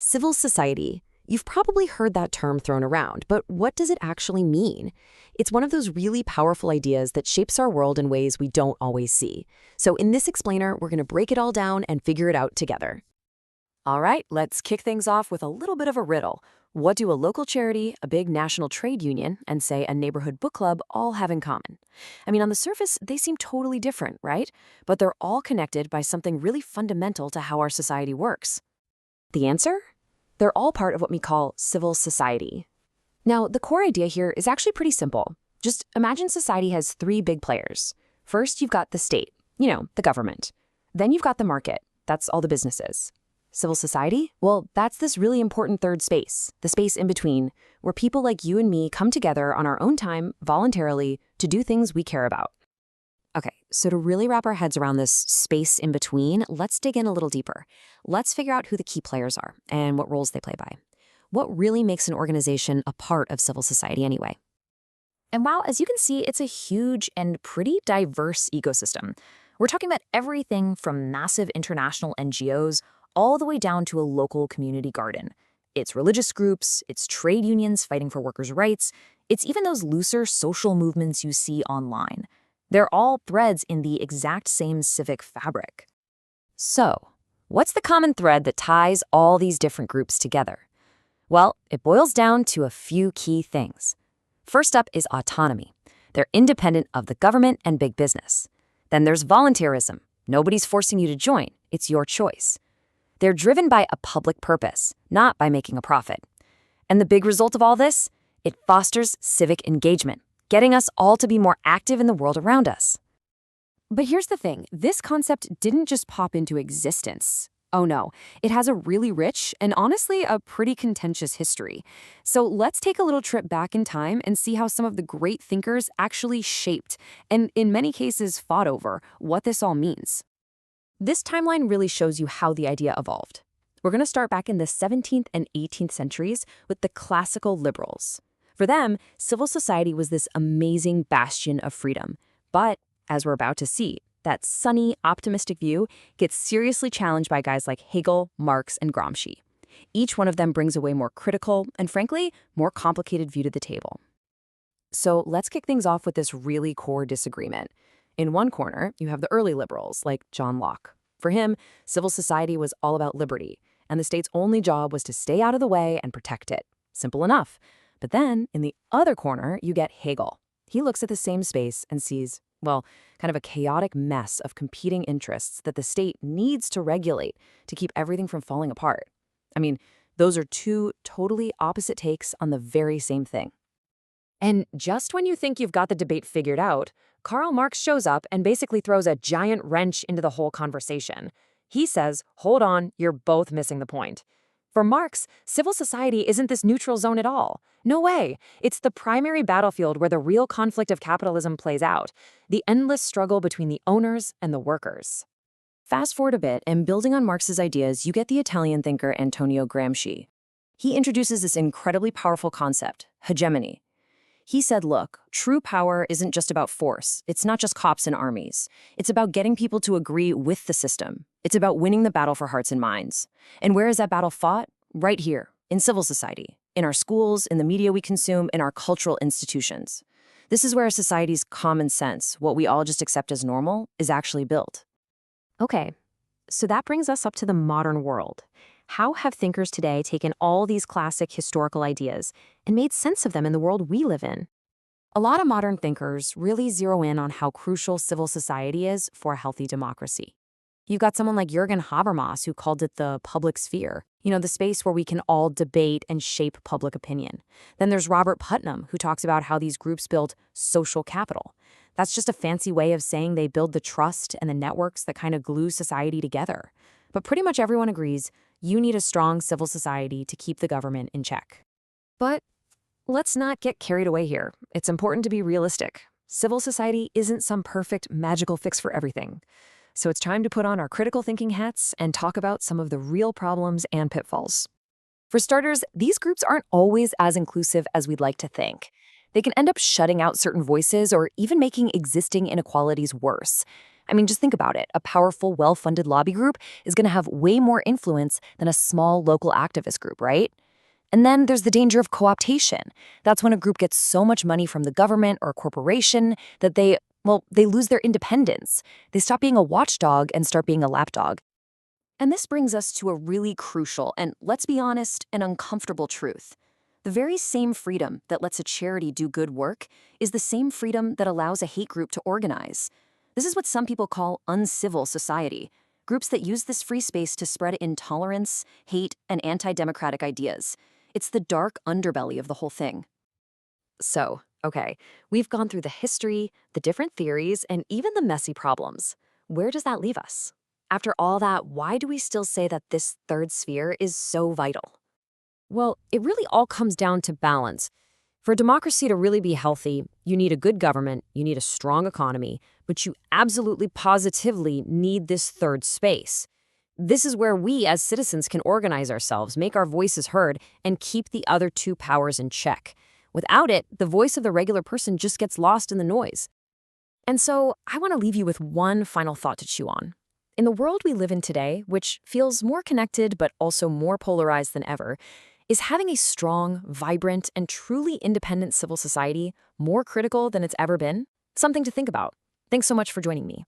Civil society. You've probably heard that term thrown around, but what does it actually mean? It's one of those really powerful ideas that shapes our world in ways we don't always see. So in this explainer, we're going to break it all down and figure it out together. All right, let's kick things off with a little bit of a riddle. What do a local charity, a big national trade union, and say a neighborhood book club all have in common? I mean, on the surface, they seem totally different, right? But they're all connected by something really fundamental to how our society works. The answer? They're all part of what we call civil society. Now, the core idea here is actually pretty simple. Just imagine society has three big players. First, you've got the state, the government. Then you've got the market. That's all the businesses. Civil society? Well, that's this really important third space, the space in between, where people like you and me come together on our own time, voluntarily, to do things we care about. Okay, so to really wrap our heads around this space in between, let's dig in a little deeper. Let's figure out who the key players are and what roles they play by. What really makes an organization a part of civil society anyway? And wow, as you can see, it's a huge and pretty diverse ecosystem. We're talking about everything from massive international NGOs all the way down to a local community garden. It's religious groups, it's trade unions fighting for workers' rights, it's even those looser social movements you see online. They're all threads in the exact same civic fabric. So, what's the common thread that ties all these different groups together? Well, it boils down to a few key things. First up is autonomy. They're independent of the government and big business. Then there's voluntarism. Nobody's forcing you to join. It's your choice. They're driven by a public purpose, not by making a profit. And the big result of all this? It fosters civic engagement, getting us all to be more active in the world around us. But here's the thing, this concept didn't just pop into existence. Oh no, it has a really rich and honestly a pretty contentious history. So let's take a little trip back in time and see how some of the great thinkers actually shaped, and in many cases fought over, what this all means. This timeline really shows you how the idea evolved. We're going to start back in the 17th and 18th centuries with the classical liberals. For them, civil society was this amazing bastion of freedom. But, as we're about to see, that sunny, optimistic view gets seriously challenged by guys like Hegel, Marx, and Gramsci. Each one of them brings a way more critical and, frankly, more complicated view to the table. So let's kick things off with this really core disagreement. In one corner, you have the early liberals, like John Locke. For him, civil society was all about liberty, and the state's only job was to stay out of the way and protect it. Simple enough. But then, in the other corner, you get Hegel. He looks at the same space and sees, well, kind of a chaotic mess of competing interests that the state needs to regulate to keep everything from falling apart. I mean, those are two totally opposite takes on the very same thing. And just when you think you've got the debate figured out, Karl Marx shows up and basically throws a giant wrench into the whole conversation. He says, hold on, you're both missing the point. For Marx, civil society isn't this neutral zone at all. No way. It's the primary battlefield where the real conflict of capitalism plays out, the endless struggle between the owners and the workers. Fast forward a bit, and building on Marx's ideas, you get the Italian thinker Antonio Gramsci. He introduces this incredibly powerful concept, hegemony. He said, look, true power isn't just about force. It's not just cops and armies. It's about getting people to agree with the system. It's about winning the battle for hearts and minds. And where is that battle fought? Right here, in civil society, in our schools, in the media we consume, in our cultural institutions. This is where our society's common sense, what we all just accept as normal, is actually built. Okay, so that brings us up to the modern world. How have thinkers today taken all these classic historical ideas and made sense of them in the world we live in? A lot of modern thinkers really zero in on how crucial civil society is for a healthy democracy. You've got someone like Jürgen Habermas who called it the public sphere, the space where we can all debate and shape public opinion. Then there's Robert Putnam, who talks about how these groups build social capital. That's just a fancy way of saying they build the trust and the networks that kind of glue society together. But pretty much everyone agrees you need a strong civil society to keep the government in check. But let's not get carried away here. It's important to be realistic. Civil society isn't some perfect magical fix for everything. So it's time to put on our critical thinking hats and talk about some of the real problems and pitfalls. For starters, these groups aren't always as inclusive as we'd like to think. They can end up shutting out certain voices or even making existing inequalities worse. I mean, just think about it. A powerful, well-funded lobby group is going to have way more influence than a small local activist group, right? And then there's the danger of co-optation. That's when a group gets so much money from the government or a corporation that they lose their independence. They stop being a watchdog and start being a lapdog. And this brings us to a really crucial and, let's be honest, an uncomfortable truth. The very same freedom that lets a charity do good work is the same freedom that allows a hate group to organize. This is what some people call uncivil society, groups that use this free space to spread intolerance, hate, and anti-democratic ideas. It's the dark underbelly of the whole thing. So, okay, we've gone through the history, the different theories, and even the messy problems. Where does that leave us? After all that, why do we still say that this third sphere is so vital? Well, it really all comes down to balance. For democracy to really be healthy, you need a good government, you need a strong economy, but you absolutely positively need this third space. This is where we as citizens can organize ourselves, make our voices heard, and keep the other two powers in check. Without it, the voice of the regular person just gets lost in the noise. And so, I want to leave you with one final thought to chew on. In the world we live in today, which feels more connected but also more polarized than ever, is having a strong, vibrant, and truly independent civil society more critical than it's ever been? Something to think about. Thanks so much for joining me.